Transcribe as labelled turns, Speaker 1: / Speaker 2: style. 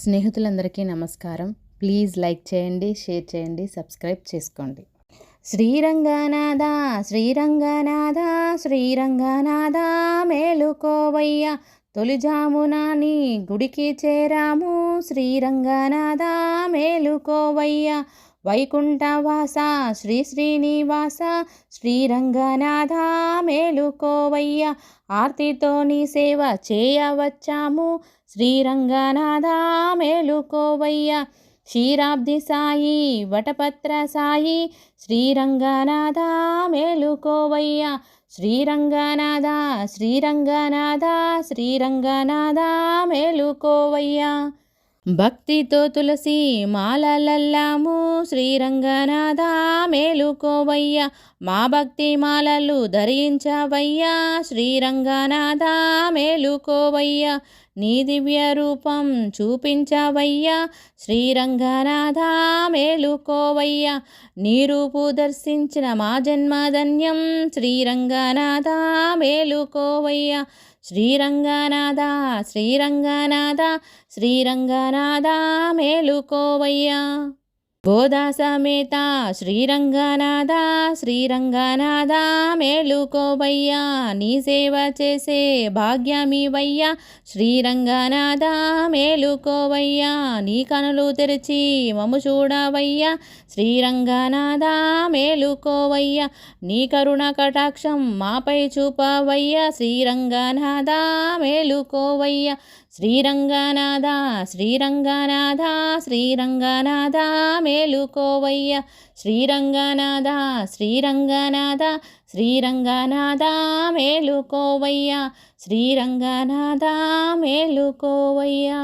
Speaker 1: స్నేహితులందరికీ నమస్కారం. Please like చేయండి, share చేయండి, సబ్స్క్రైబ్ చేసుకోండి. శ్రీరంగనాథ శ్రీరంగనాథ శ్రీరంగనాథ మేలుకోవయ్యా, తొలిజామున నీ గుడికి చేరాము. శ్రీరంగనాథ మేలుకోవయ్యా, వైకుంఠవాస శ్రీ శ్రీనివాస శ్రీరంగనాథ మేలుకోవయ్యా, ఆర్తితో నీ సేవ చేయవచ్చాము. శ్రీరంగనాథ మేలుకోవయ్యా, క్షీరాబ్ది సాయి వటపత్ర సాయి శ్రీరంగనాథ మేలుకోవయ్యా, శ్రీరంగనాథ శ్రీరంగనాథ శ్రీరంగనాథ మేలుకోవయ్యా, భక్తితో తులసి మాలలల్లాము. శ్రీరంగనాథ మేలుకోవయ్యా, మా భక్తి మాలలు ధరించవయ్యా. శ్రీరంగనాథ మేలుకోవయ్యా, నీ దివ్య రూపం చూపించవయ్యా. శ్రీరంగనాథ మేలుకోవయ్యా, నీ రూపు దర్శించిన మా జన్మధన్యం. శ్రీరంగనాథ మేలుకోవయ్యా, శ్రీరంగనాథ శ్రీరంగనాథ శ్రీరంగనాథ మేలుకోవయ్యా, గోదా సమేత శ్రీరంగనాథ శ్రీరంగనాథ మేలుకోవయ్యా, నీ సేవ చేసే భాగ్యమివయ్యా. శ్రీరంగనాథ మేలుకోవయ్యా, నీ కనులు తెరిచి మము చూడవయ్యా. శ్రీరంగనాథ మేలుకోవయ్యా, నీ కరుణ కటాక్షం మాపై చూపవయ్యా. శ్రీరంగనాథ మేలుకోవయ్యా, శ్రీరంగనాథ శ్రీరంగనాథ శ్రీరంగనాథ మేలుకోవయ్యా, శ్రీరంగనాథ శ్రీరంగనాథ శ్రీరంగనాథ మేలుకోవయ్యా, శ్రీరంగనాథ మేలుకోవయ్యా.